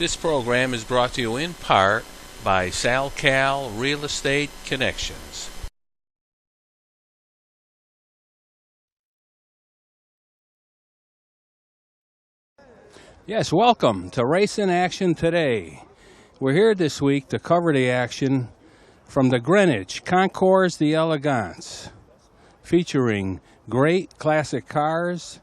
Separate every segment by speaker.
Speaker 1: This program is brought to you in part by SalCal Real Estate Connections.
Speaker 2: Yes, welcome to Race in Action Today. We're here this week to cover the action from the Greenwich Concours d'Elegance, featuring great classic cars,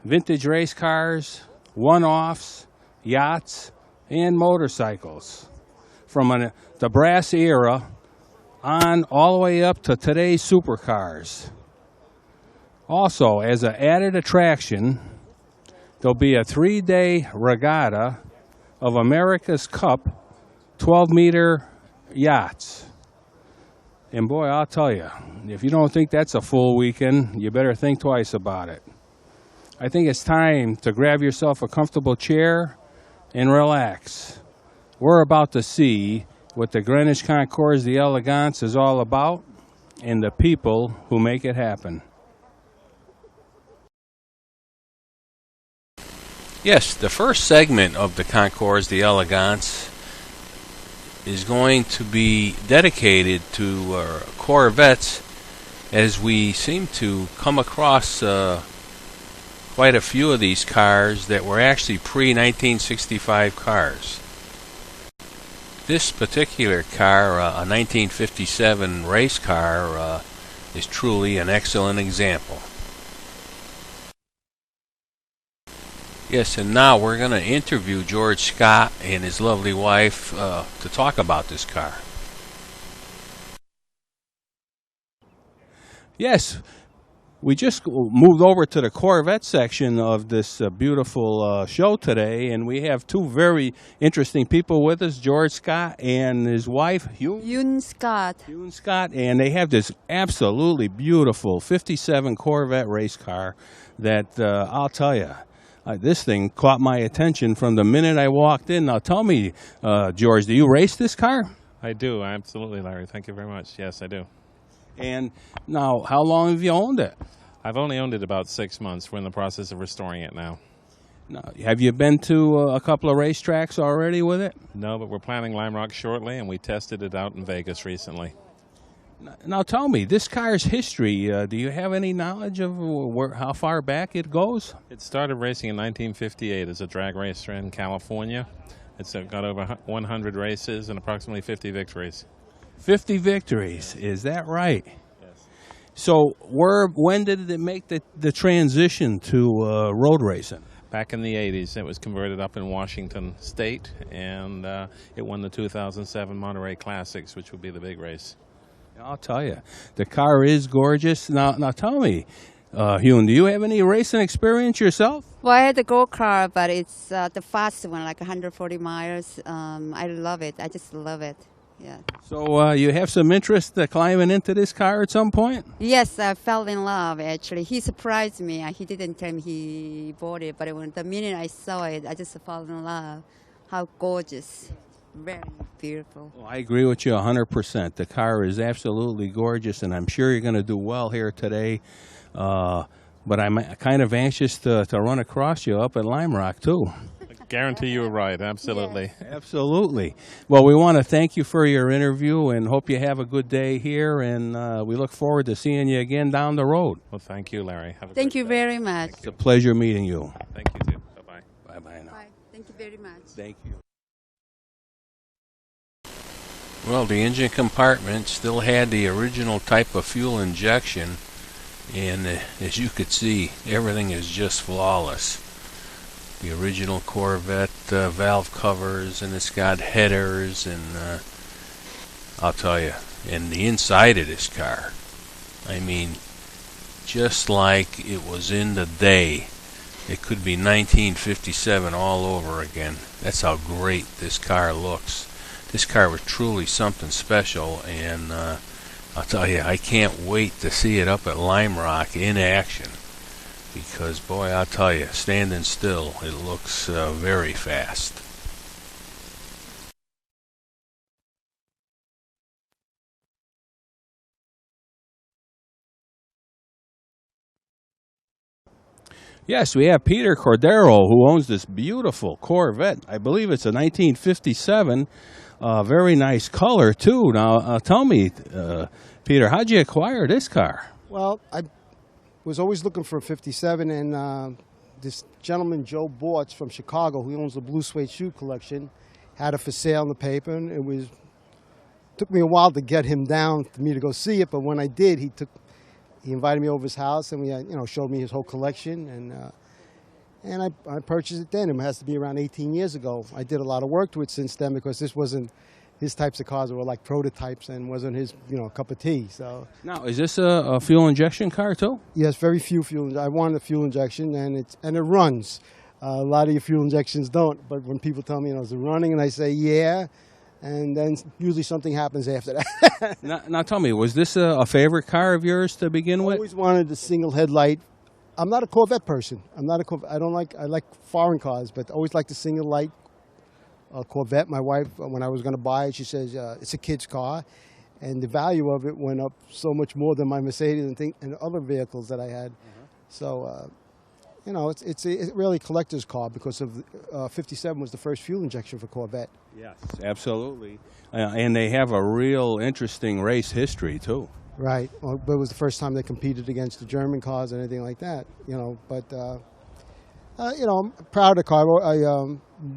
Speaker 2: vintage race cars, one-offs, yachts, and motorcycles. From the brass era on all the way up to today's supercars. Also, as an added attraction, there'll be a 3-day regatta of America's Cup 12-meter yachts. And boy, I'll tell you, if you don't think that's a full weekend, you better think twice about it. I think it's time to grab yourself a comfortable chair and relax. We're about to see what the Greenwich Concours d'Elegance is all about and the people who make it happen.
Speaker 1: Yes, the first segment of the Concours d'Elegance is going to be dedicated to Corvettes, as we seem to come across quite a few of these cars that were actually pre-1965 cars. This particular car, a 1957 race car, is truly an excellent example. Yes, and now we're going to interview George Scott and his lovely wife to talk about this car.
Speaker 2: Yes, we just moved over to the Corvette section of this beautiful show today, and we have two very interesting people with us, George Scott and his wife,
Speaker 3: Yoon Scott.
Speaker 2: Yoon Scott, and they have this absolutely beautiful 57 Corvette race car that I'll tell you, this thing caught my attention from the minute I walked in. Now tell me, George, do you race this car?
Speaker 4: I do, absolutely, Larry. Thank you very much. Yes, I do.
Speaker 2: And now, how long have you owned it?
Speaker 4: I've only owned it about 6 months. We're in the process of restoring it now.
Speaker 2: Now, have you been to a couple of racetracks already with it?
Speaker 4: No, but we're planning Lime Rock shortly, and we tested it out in Vegas recently.
Speaker 2: Now tell me, this car's history, do you have any knowledge of how far back it goes?
Speaker 4: It started racing in 1958 as a drag racer in California. It's got over 100 races and approximately 50 victories.
Speaker 2: 50 victories, is that right?
Speaker 4: Yes.
Speaker 2: So when did it make the transition to road racing?
Speaker 4: Back in the 80s, it was converted up in Washington State, and it won the 2007 Monterey Classics, which would be the big race.
Speaker 2: I'll tell you, the car is gorgeous. Now tell me, Hyun, do you have any racing experience yourself?
Speaker 3: Well, I had the go-kart, but it's the fast one, like 140 miles. I love it. I just love it. Yeah.
Speaker 2: So you have some interest climbing into this car at some point?
Speaker 3: Yes, I fell in love, actually. He surprised me. He didn't tell me he bought it, but the minute I saw it, I just fell in love. How gorgeous. Very beautiful.
Speaker 2: Well, I agree with you 100%. The car is absolutely gorgeous, and I'm sure you're going to do well here today. But I'm kind of anxious to run across you up at Lime Rock, too.
Speaker 4: I guarantee you were right, absolutely.
Speaker 3: Yes.
Speaker 2: Absolutely. Well, we want to thank you for your interview and hope you have a good day here, and we look forward to seeing you again down the road.
Speaker 4: Well, thank you, Larry. Have a
Speaker 3: Thank you
Speaker 4: great day.
Speaker 3: very much.
Speaker 2: It's a pleasure meeting you.
Speaker 4: Thank you, too. Bye-bye.
Speaker 2: Bye-bye now.
Speaker 3: Bye. Thank you very much.
Speaker 2: Thank you.
Speaker 1: Well, the engine compartment still had the original type of fuel injection, and as you could see, everything is just flawless. The original Corvette valve covers, and it's got headers, and I'll tell you, and the inside of this car, I mean, just like it was in the day. It could be 1957 all over again. That's how great this car looks. This car was truly something special, and I'll tell you, I can't wait to see it up at Lime Rock in action, because boy, I'll tell you, standing still, it looks very fast.
Speaker 2: Yes, we have Peter Cordero, who owns this beautiful Corvette. I believe it's a 1957. Very nice color, too. Now, tell me, Peter, how'd you acquire this car?
Speaker 5: Well, I was always looking for a 57, and this gentleman, Joe Bortz from Chicago, who owns the Blue Suede Shoe Collection, had it for sale in the paper, and took me a while to get him down for me to go see it, but when I did, he invited me over his house, and we showed me his whole collection, and I purchased it then. It has to be around 18 years ago. I did a lot of work to it since then because this wasn't his types of cars. They were like prototypes and wasn't his cup of tea. So
Speaker 2: now, is this a fuel injection car too?
Speaker 5: yes, very few fuel. I wanted a fuel injection, and it runs. A lot of your fuel injections don't. But when people tell me is it running, and I say yeah. And then usually something happens after that.
Speaker 2: Now, tell me, was this a favorite car of yours to begin with?
Speaker 5: I always wanted the single headlight. I'm not a Corvette person. I like foreign cars, but I always liked the single light Corvette. My wife, when I was going to buy it, she says it's a kid's car, and the value of it went up so much more than my Mercedes and other vehicles that I had. So. It's a really collector's car because of 57 was the first fuel injection for Corvette.
Speaker 2: Yes, absolutely. And they have a real interesting race history, too.
Speaker 5: Right. Well, but it was the first time they competed against the German cars and anything like that, But, I'm proud of the car. I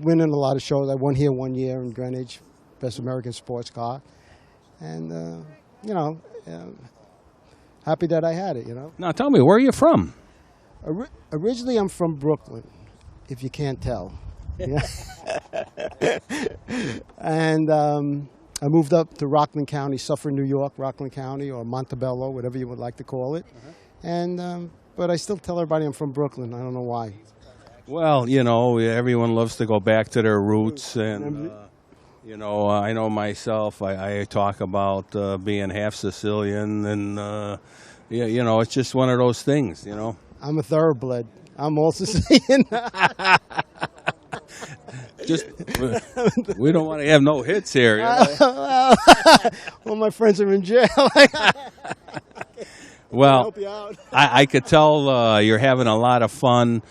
Speaker 5: win in a lot of shows. I won here 1 year in Greenwich, Best American Sports Car. And, happy that I had it,
Speaker 2: Now, tell me, where are you from?
Speaker 5: Originally, I'm from Brooklyn, if you can't tell. Yeah. And I moved up to Rockland County, Suffern, New York, Rockland County, or Montebello, whatever you would like to call it. And but I still tell everybody I'm from Brooklyn. I don't know why.
Speaker 2: Well, everyone loves to go back to their roots, and I know myself. I talk about being half Sicilian, and it's just one of those things,
Speaker 5: I'm a thoroughbred. I'm also saying
Speaker 2: just we don't want to have no hits here.
Speaker 5: Well, my friends are in jail.
Speaker 2: Well,
Speaker 5: help you out.
Speaker 2: I could tell you're having a lot of fun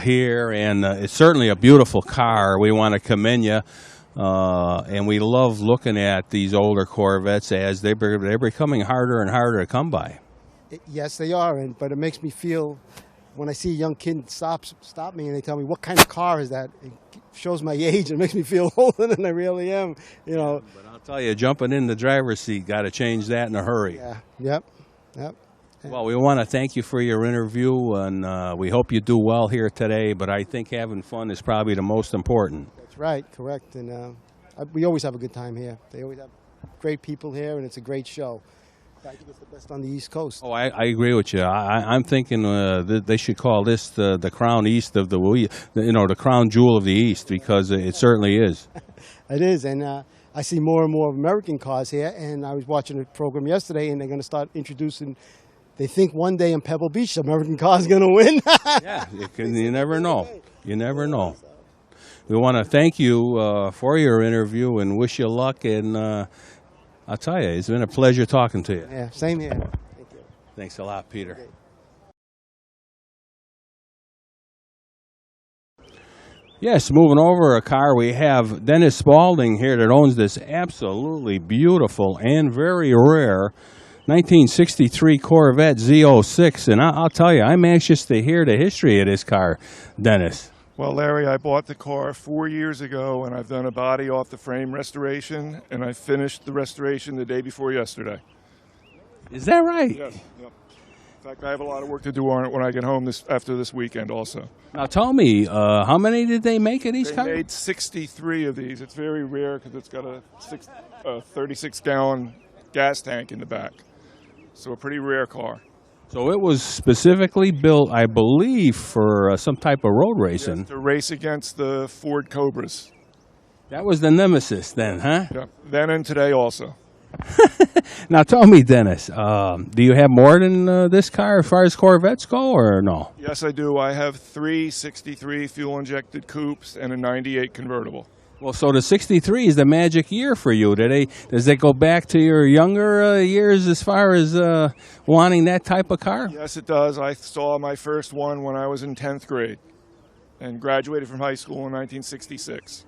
Speaker 2: here, and it's certainly a beautiful car. We want to commend you, and we love looking at these older Corvettes as they're becoming harder and harder to come by.
Speaker 5: Yes, they are, but it makes me feel, when I see a young kid stop me and they tell me, what kind of car is that? It shows my age. It makes me feel older than I really am, But
Speaker 2: I'll tell you, jumping in the driver's seat, got to change that in a hurry.
Speaker 5: Yeah, yep.
Speaker 2: Well, we want to thank you for your interview, and we hope you do well here today, but I think having fun is probably the most important.
Speaker 5: That's right, correct. And we always have a good time here. They always have great people here, and it's a great show. I think it's the best on the East Coast.
Speaker 2: Oh, I agree with you. I'm thinking they should call this the Crown East of the Crown Jewel of the East, because it certainly is.
Speaker 5: It is, and I see more and more American cars here, and I was watching a program yesterday, and they're going to start introducing, they think one day in Pebble Beach, the American car is going to win.
Speaker 2: Yeah, you never know. You never know. We want to thank you for your interview and wish you luck, and I'll tell you, it's been a pleasure talking to you.
Speaker 5: Yeah, same here. Thank you.
Speaker 2: Thanks a lot, Peter.
Speaker 5: Okay.
Speaker 2: Yes, moving over a car, we have Dennis Spalding here that owns this absolutely beautiful and very rare 1963 Corvette Z06. And I'll tell you, I'm anxious to hear the history of this car, Dennis.
Speaker 6: Well, Larry, I bought the car 4 years ago, and I've done a body off the frame restoration, and I finished the restoration the day before yesterday.
Speaker 2: Is that right?
Speaker 6: Yes. Yep. In fact, I have a lot of work to do on it when I get home after this weekend also.
Speaker 2: Now, tell me, how many did they make of these cars?
Speaker 6: They made 63 of these. It's very rare because it's got a 36-gallon gas tank in the back. So a pretty rare car.
Speaker 2: So it was specifically built, I believe, for some type of road racing.
Speaker 6: Yes, to race against the Ford Cobras.
Speaker 2: That was the nemesis then, huh?
Speaker 6: Yeah, then and today also.
Speaker 2: Now tell me, Dennis, do you have more than this car as far as Corvettes go, or no?
Speaker 6: Yes, I do. I have 3 63 fuel-injected coupes and a 98 convertible.
Speaker 2: Well, so the 63 is the magic year for you. Does that go back to your younger years as far as wanting that type of car?
Speaker 6: Yes, it does. I saw my first one when I was in 10th grade and graduated from high school in 1966.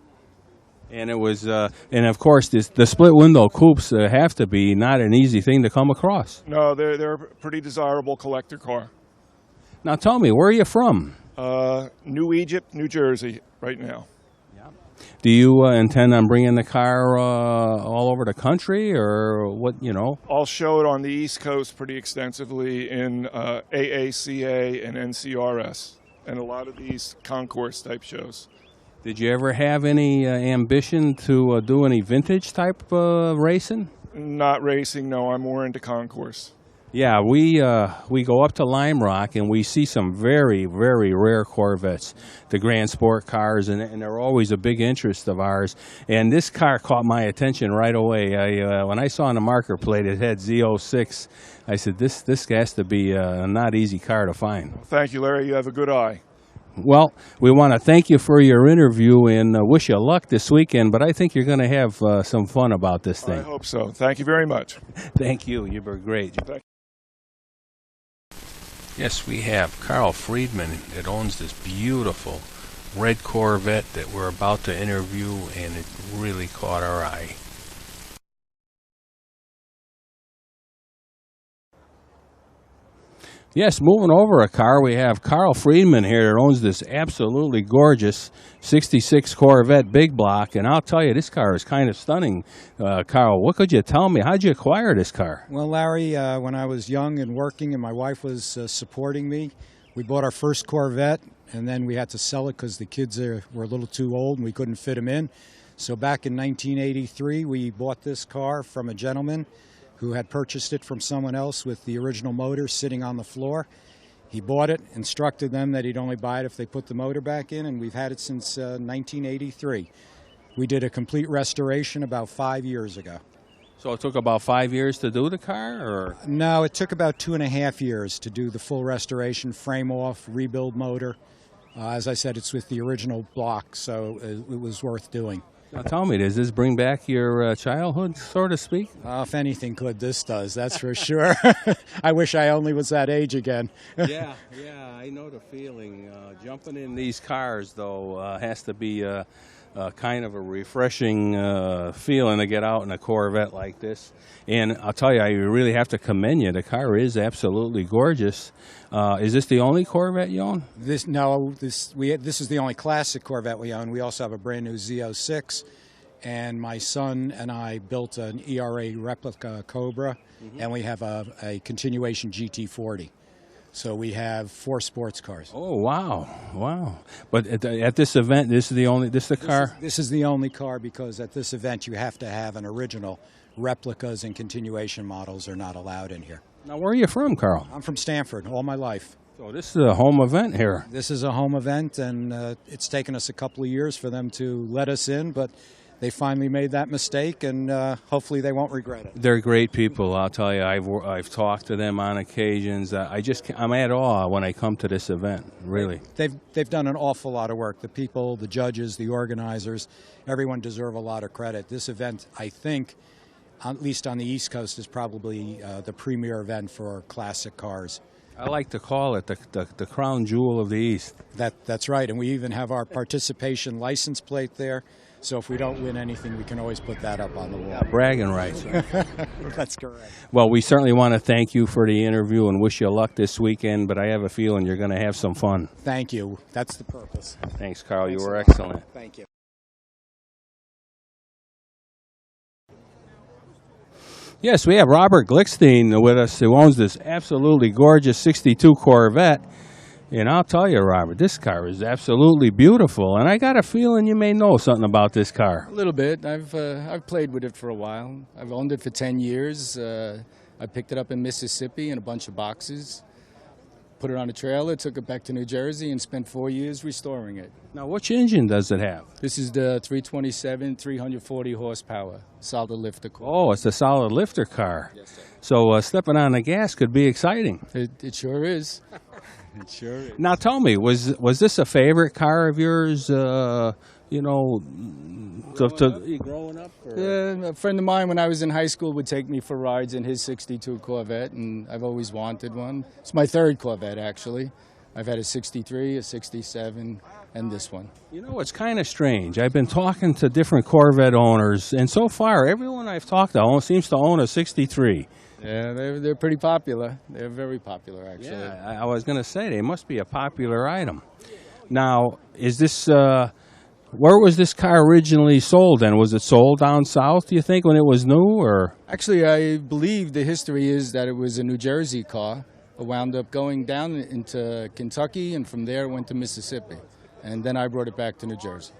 Speaker 2: And it was, and of course, the split window coupes have to be not an easy thing to come across.
Speaker 6: No, they're a pretty desirable collector car.
Speaker 2: Now tell me, where are you from?
Speaker 6: New Egypt, New Jersey, right now.
Speaker 2: Do you intend on bringing the car all over the country, or what,
Speaker 6: I'll show it on the East Coast pretty extensively in AACA and NCRS, and a lot of these concourse-type shows.
Speaker 2: Did you ever have any ambition to do any vintage-type racing?
Speaker 6: Not racing, no. I'm more into concourse.
Speaker 2: Yeah, we go up to Lime Rock and we see some very, very rare Corvettes, the Grand Sport cars, and they're always a big interest of ours. And this car caught my attention right away. When I saw on the marker plate it had Z06, I said, this has to be a not easy car to find.
Speaker 6: Thank you, Larry. You have a good eye.
Speaker 2: Well, we want to thank you for your interview and wish you luck this weekend, but I think you're going to have some fun about this thing.
Speaker 6: I hope so. Thank you very much.
Speaker 2: Thank you. You were great.
Speaker 1: Yes, we have Carl Friedman that owns this beautiful red Corvette that we're about to interview, and it really caught our eye.
Speaker 2: Yes, moving over a car, we have Carl Friedman here that owns this absolutely gorgeous 66 Corvette Big Block, and I'll tell you, this car is kind of stunning. Carl, what could you tell me? How'd you acquire this car?
Speaker 7: Well, Larry, when I was young and working and my wife was supporting me, we bought our first Corvette, and then we had to sell it because the kids were a little too old and we couldn't fit them in. So back in 1983, we bought this car from a gentleman who had purchased it from someone else with the original motor sitting on the floor. He bought it, instructed them that he'd only buy it if they put the motor back in, and we've had it since 1983. We did a complete restoration about 5 years ago.
Speaker 2: So it took about 5 years to do the car, or?
Speaker 7: No, it took about 2.5 years to do the full restoration, frame off, rebuild motor. As I said, it's with the original block, so it was worth doing.
Speaker 2: Now tell me, does this bring back your childhood, so to speak?
Speaker 7: If anything could, this does, that's for sure. I wish I only was that age again.
Speaker 2: Yeah, I know the feeling. Jumping in these cars, though, has to be kind of a refreshing feeling to get out in a Corvette like this. And I'll tell you, I really have to commend you. The car is absolutely gorgeous. Is this the only Corvette you own?
Speaker 7: This is the only classic Corvette we own. We also have a brand new Z06, and my son and I built an ERA replica Cobra, and we have a continuation GT40. So we have 4 sports cars.
Speaker 2: Oh, wow. But at this event, this is the car?
Speaker 7: This is the only car, because at this event you have to have an original. Replicas and continuation models are not allowed in here.
Speaker 2: Now, where are you from, Carl?
Speaker 7: I'm from Stanford all my life.
Speaker 2: So this is a home event here.
Speaker 7: This is a home event, and it's taken us a couple of years for them to let us in, but they finally made that mistake, and hopefully they won't regret it.
Speaker 2: They're great people, I'll tell you. I've talked to them on occasions. I'm at awe when I come to this event, really.
Speaker 7: They've done an awful lot of work. The people, the judges, the organizers, everyone deserve a lot of credit. This event, I think, at least on the East Coast, is probably the premier event for classic cars.
Speaker 2: I like to call it the crown jewel of the East.
Speaker 7: That's right, and we even have our participation license plate there. So if we don't win anything, we can always put that up on the wall.
Speaker 2: Yeah, bragging rights.
Speaker 7: That's correct.
Speaker 2: Well, we certainly want to thank you for the interview and wish you luck this weekend, but I have a feeling you're going to have some fun.
Speaker 7: Thank you. That's the purpose.
Speaker 2: Thanks, Carl. You were excellent.
Speaker 7: Thank you.
Speaker 2: Yes, we have Robert Glickstein with us, who owns this absolutely gorgeous 62 Corvette. And I'll tell you, Robert, this car is absolutely beautiful, and I got a feeling you may know something about this car.
Speaker 8: A little bit. I've played with it for a while. I've owned it for 10 years. I picked it up in Mississippi in a bunch of boxes, put it on a trailer, took it back to New Jersey, and spent 4 years restoring it.
Speaker 2: Now, which engine does it have?
Speaker 8: This is the 327, 340 horsepower, solid lifter car.
Speaker 2: Oh, it's a solid lifter car.
Speaker 8: Yes, sir.
Speaker 2: So stepping on the gas could be exciting.
Speaker 8: It sure is. It sure is.
Speaker 2: Now, tell me, was this a favorite car of yours you know, growing up? Or?
Speaker 8: A friend of mine when I was in high school would take me for rides in his 62 Corvette, and I've always wanted one. It's my third Corvette, actually. I've had a 63, a 67, and this one.
Speaker 2: You know, it's kind of strange. I've been talking to different Corvette owners, and so far, everyone I've talked to seems to own a 63.
Speaker 8: Yeah, they're pretty popular. They're very popular, actually.
Speaker 2: Yeah, I was going to say, they must be a popular item. Now, is this, where was this car originally sold, and was it sold down south, do you think, when it was new, or?
Speaker 8: Actually, I believe the history is that it was a New Jersey car. It wound up going down into Kentucky, and from there went to Mississippi. And then I brought it back to New Jersey.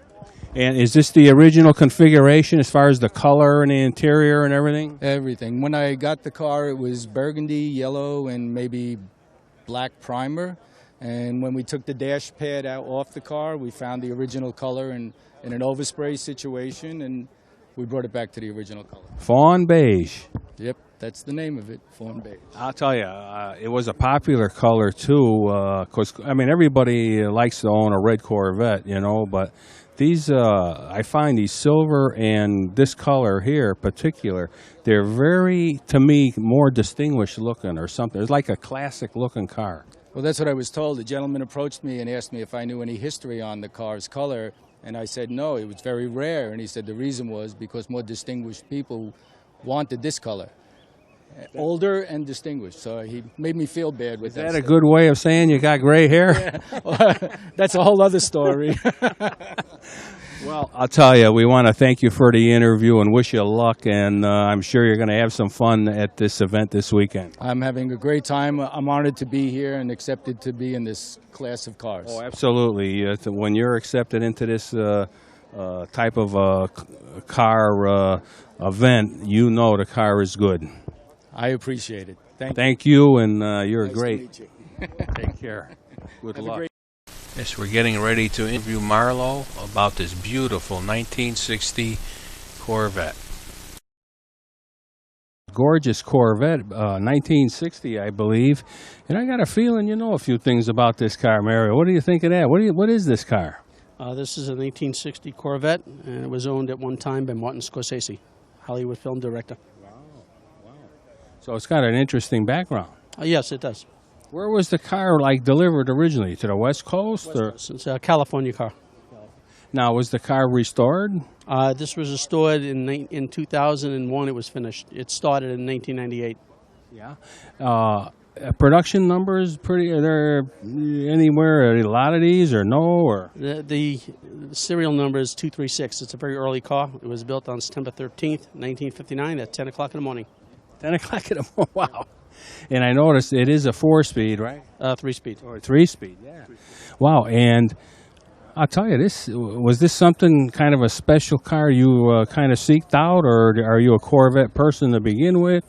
Speaker 2: And is this the original configuration as far as the color and the interior and everything?
Speaker 8: Everything. When I got the car, it was burgundy, yellow, and maybe black primer. And when we took the dash pad out off the car, we found the original color in an overspray situation, and we brought it back to the original color.
Speaker 2: Fawn beige.
Speaker 8: Yep, that's the name of it, fawn beige.
Speaker 2: I'll tell you, it was a popular color too, because, I mean, everybody likes to own a red Corvette, you know, but these, I find these silver and this color here particular, they're very, to me, more distinguished looking or something. It's like a classic looking car.
Speaker 8: Well, that's what I was told. The gentleman approached me and asked me if I knew any history on the car's color, and I said no, it was very rare. And he said the reason was because more distinguished people wanted this color. Older and distinguished, so he made me feel bad with that.
Speaker 2: Is that a good way of saying you got gray hair?
Speaker 8: Yeah. Well, that's a whole other story.
Speaker 2: Well, I'll tell you, we want to thank you for the interview and wish you luck, and I'm sure you're going to have some fun at this event this weekend.
Speaker 8: I'm having a great time. I'm honored to be here and accepted to be in this class of cars.
Speaker 2: Oh, absolutely. When you're accepted into this type of car event, you know the car is good.
Speaker 8: I appreciate it.
Speaker 2: Thank you, and you're
Speaker 8: nice
Speaker 2: great.
Speaker 8: To meet you.
Speaker 2: Take care. Good
Speaker 8: Have a
Speaker 2: luck.
Speaker 8: great
Speaker 1: Yes, we're getting ready to interview Marlo about this beautiful 1960 Corvette.
Speaker 2: Gorgeous Corvette, 1960, I believe. And I got a feeling you know a few things about this car, Mario. What do you think of that? What is this car?
Speaker 9: This is a 1960 Corvette, and it was owned at one time by Martin Scorsese, Hollywood film director.
Speaker 2: Wow. So it's got an interesting background.
Speaker 9: Yes, it does.
Speaker 2: Where was the car delivered originally? To the West Coast?
Speaker 9: It's a California car.
Speaker 2: Now, was the car restored?
Speaker 9: This was restored in 2001. It was finished. It started in 1998.
Speaker 2: Yeah. Production numbers are there anywhere? A lot of these or no? Or
Speaker 9: The serial number is 236. It's a very early car. It was built on September 13th, 1959 at 10 o'clock in the morning.
Speaker 2: 10 o'clock in the morning. Wow. And I noticed it is a 4-speed, right?
Speaker 9: 3-speed.
Speaker 2: Or 3-speed, yeah. Wow, and I'll tell you, was this something kind of a special car you kind of seeked out, or are you a Corvette person to begin with?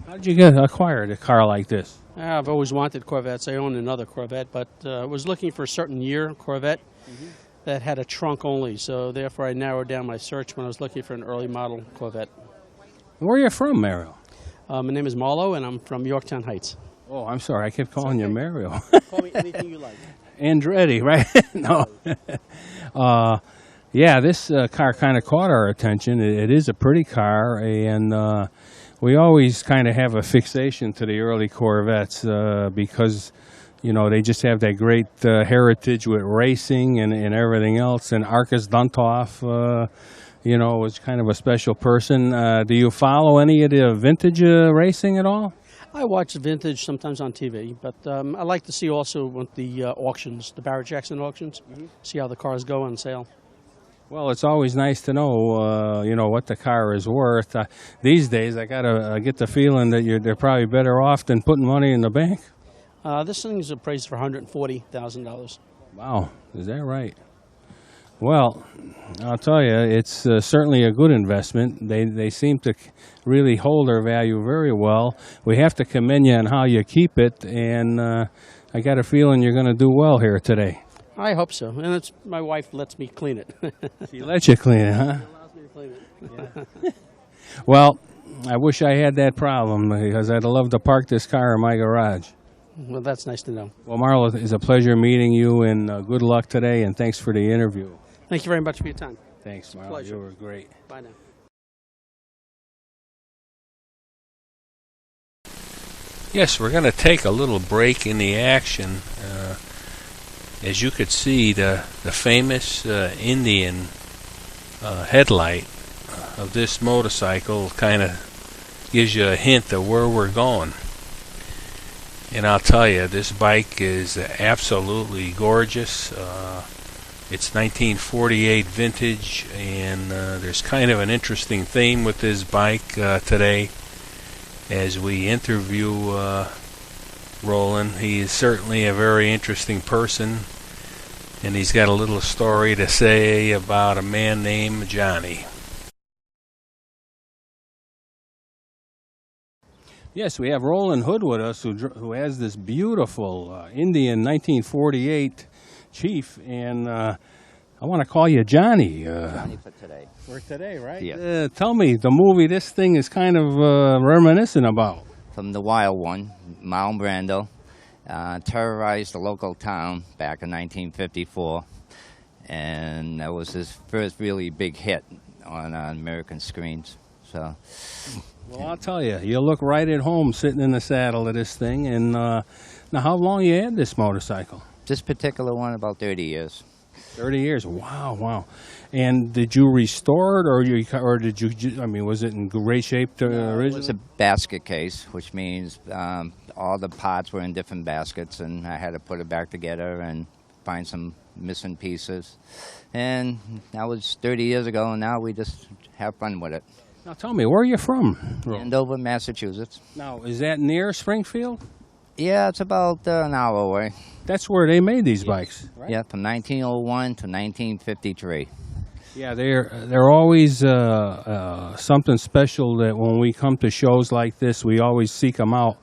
Speaker 2: How did you acquire a car like this?
Speaker 9: I've always wanted Corvettes. I own another Corvette, but was looking for a certain year Corvette that had a trunk only, so therefore I narrowed down my search when I was looking for an early model Corvette.
Speaker 2: Where are you from, Mario?
Speaker 9: My name is Marlo, and I'm from Yorktown Heights.
Speaker 2: Oh, I'm sorry. I kept calling you Mario.
Speaker 9: Call me anything you like.
Speaker 2: Andretti, right? No. Yeah, this car kind of caught our attention. It is a pretty car, and we always kind of have a fixation to the early Corvettes because, you know, they just have that great heritage with racing and everything else. And Arcus Duntoff, you know, was kind of a special person. Do you follow any of the vintage racing at all?
Speaker 9: I watch vintage sometimes on TV, but I like to see also with the auctions, the Barrett Jackson auctions, see how the cars go on sale.
Speaker 2: Well, it's always nice to know, you know, what the car is worth. These days, I gotta get the feeling that they're probably better off than putting money in the bank.
Speaker 9: This thing is appraised for $140,000.
Speaker 2: Wow, is that right? Well, I'll tell you, it's certainly a good investment. They seem to really hold their value very well. We have to commend you on how you keep it, and I got a feeling you're going to do well here today.
Speaker 9: I hope so, and my wife lets me clean it.
Speaker 2: She lets you clean it, huh?
Speaker 9: She allows me to clean it.
Speaker 2: Yeah. Well, I wish I had that problem because I'd love to park this car in my garage.
Speaker 9: Well, that's nice to know.
Speaker 2: Well, Marlo, it's a pleasure meeting you, and good luck today, and thanks for the interview.
Speaker 9: Thank you very much for your time.
Speaker 2: Thanks, Marl.
Speaker 9: Pleasure.
Speaker 2: You were great.
Speaker 9: Bye now.
Speaker 1: Yes, we're going to take a little break in the action. As you could see, the famous Indian headlight of this motorcycle kind of gives you a hint of where we're going. And I'll tell you, this bike is absolutely gorgeous. It's 1948 vintage, and there's kind of an interesting theme with this bike today. As we interview Roland, he is certainly a very interesting person, and he's got a little story to say about a man named Johnny.
Speaker 2: Yes, we have Roland Hood with us, who has this beautiful Indian 1948 Chief, and I want to call you Johnny.
Speaker 10: Johnny for today.
Speaker 2: For today, right?
Speaker 10: Yeah.
Speaker 2: Tell me, the movie this thing is kind of reminiscent about.
Speaker 10: From the wild one, Marlon Brando, terrorized the local town back in 1954, and that was his first really big hit on American screens. So,
Speaker 2: well, I'll tell you, you look right at home sitting in the saddle of this thing. And now, how long you had this motorcycle?
Speaker 10: this particular one, about 30 years.
Speaker 2: 30 years. Wow, wow. And did you restore it, or did you? I mean, was it in great shape originally?
Speaker 10: It was a basket case, which means all the parts were in different baskets, and I had to put it back together and find some missing pieces. And that was 30 years ago, and now we just have fun with it.
Speaker 2: Now, tell me, where are you from?
Speaker 10: Andover, Massachusetts.
Speaker 2: Now, is that near Springfield?
Speaker 10: Yeah, it's about an hour away.
Speaker 2: That's where they made these bikes, right?
Speaker 10: Yeah, from 1901 to 1953.
Speaker 2: Yeah, they're always something special that when we come to shows like this, we always seek them out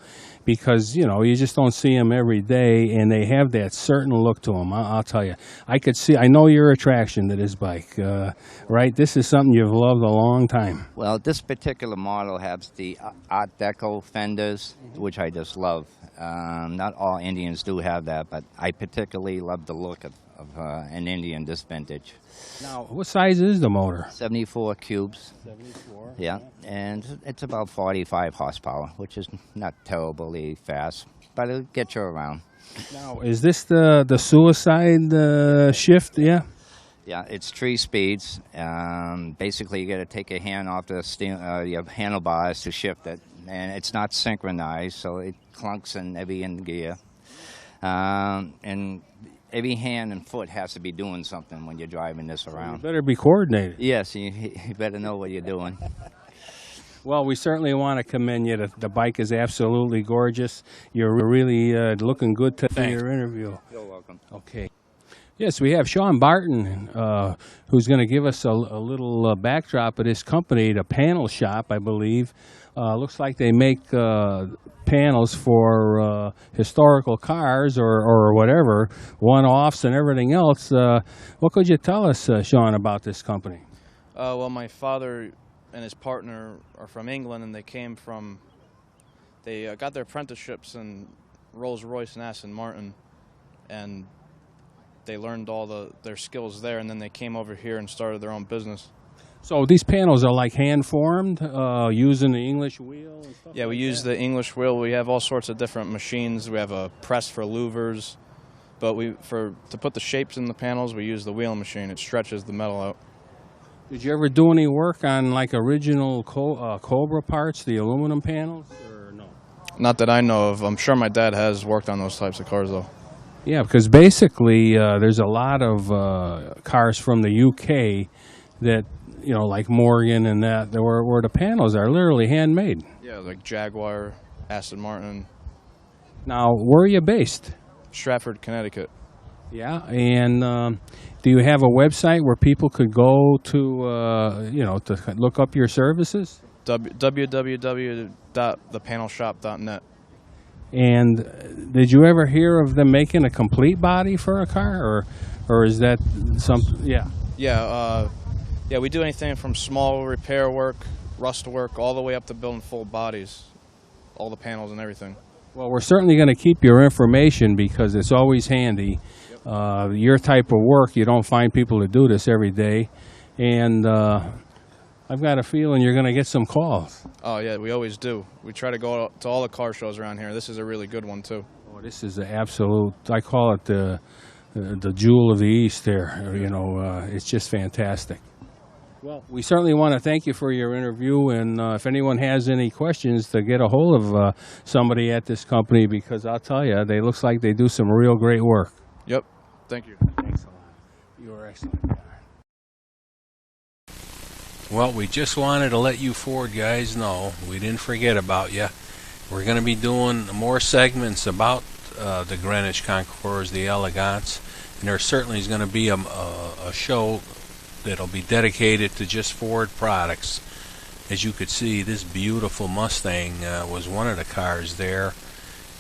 Speaker 2: because, you know, you just don't see them every day, and they have that certain look to them. I'll tell you. I know your attraction to this bike, right? This is something you've loved a long time.
Speaker 10: Well, this particular model has the Art Deco fenders, which I just love. Not all Indians do have that, but I particularly love the look of an Indian this vintage.
Speaker 2: Now, what size is the motor?
Speaker 10: 74 cubes.
Speaker 2: 74?
Speaker 10: Yeah, and it's about 45 horsepower, which is not terribly fast, but it'll get you around.
Speaker 2: Now, is this the suicide shift, yeah?
Speaker 10: Yeah, it's 3 speeds. Basically, you got to take your hand off the your handlebars to shift it, and it's not synchronized, so it clunks in every end gear. And every hand and foot has to be doing something when you're driving this around.
Speaker 2: You better be coordinated.
Speaker 10: Yes, you better know what you're doing.
Speaker 2: Well, we certainly want to commend you. The bike is absolutely gorgeous. You're really looking good today in your interview.
Speaker 10: You're welcome.
Speaker 2: Okay. Yes, we have Sean Barton, who's going to give us a little backdrop of this company, the Panel Shop, I believe. Looks like they make panels for historical cars or whatever, one-offs and everything else. What could you tell us, Sean, about this company?
Speaker 11: Well, my father and his partner are from England, and they got their apprenticeships in Rolls-Royce and Aston Martin, and they learned all their skills there, and then they came over here and started their own business.
Speaker 2: So these panels are like hand-formed, using the English wheel and stuff?
Speaker 11: Yeah, we use the English wheel. We have all sorts of different machines. We have a press for louvers, but to put the shapes in the panels, we use the wheel machine. It stretches the metal out.
Speaker 2: Did you ever do any work on like original Cobra parts, the aluminum panels, or no?
Speaker 11: Not that I know of. I'm sure my dad has worked on those types of cars, though.
Speaker 2: Yeah, because basically there's a lot of cars from the UK that, you know, like Morgan and that, where the panels are literally handmade.
Speaker 11: Yeah, like Jaguar, Aston Martin.
Speaker 2: Now, where are you based?
Speaker 11: Stratford, Connecticut.
Speaker 2: Yeah, and do you have a website where people could go to, to look up your services?
Speaker 11: www.thepanelshop.net.
Speaker 2: And did you ever hear of them making a complete body for a car, or is that something? Yeah.
Speaker 11: Yeah, we do anything from small repair work, rust work, all the way up to building full bodies, all the panels and everything.
Speaker 2: Well, we're certainly going to keep your information because it's always handy your type of work. You don't find people that do this every day. And I've got a feeling you're going to get some calls.
Speaker 11: Oh, yeah, we always do. We try to go to all the car shows around here. This is a really good one, too.
Speaker 2: Oh, this is an absolute, I call it the jewel of the East there. You know, it's just fantastic. Well, we certainly want to thank you for your interview, and if anyone has any questions, to get a hold of somebody at this company, because I'll tell you, they looks like they do some real great work.
Speaker 11: Yep. Thank you.
Speaker 2: Thanks a lot. You were excellent.
Speaker 1: Well, we just wanted to let you Ford guys know we didn't forget about you. We're going to be doing more segments about the Greenwich Concours, the Elegance, and there certainly is going to be a show that'll be dedicated to just Ford products. As you could see, this beautiful Mustang was one of the cars there,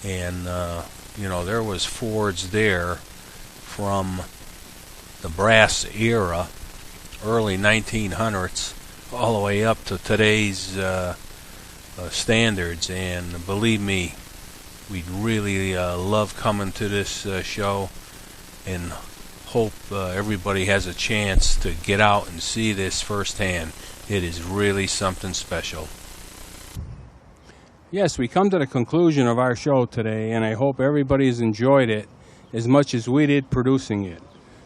Speaker 1: and you know, there was Fords there from the brass era, early 1900s, all the way up to today's standards. And believe me, we'd really love coming to this show, and hope everybody has a chance to get out and see this firsthand. It is really something special.
Speaker 2: Yes, we come to the conclusion of our show today, and I hope everybody's enjoyed it as much as we did producing it.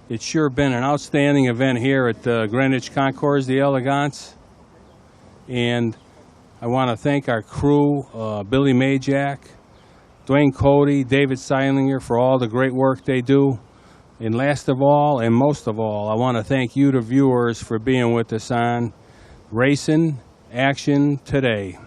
Speaker 2: It's sure been an outstanding event here at the Greenwich Concours, the Elegance. And I want to thank our crew, Billy Majak, Dwayne Cody, David Seilinger, for all the great work they do. And last of all, and most of all, I want to thank you, the viewers, for being with us on Racing Action Today.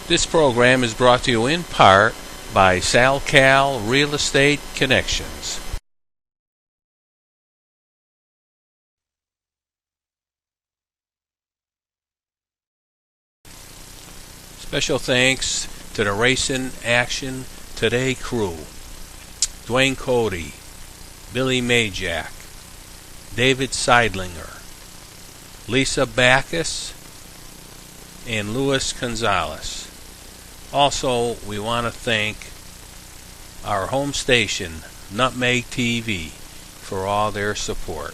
Speaker 1: This program is brought to you in part by SalCal Real Estate Connections. Special thanks to the Racing Action Today crew: Dwayne Cody, Billy Majak, David Seidlinger, Lisa Backus, and Luis Gonzalez. Also, we want to thank our home station, Nutmeg TV, for all their support.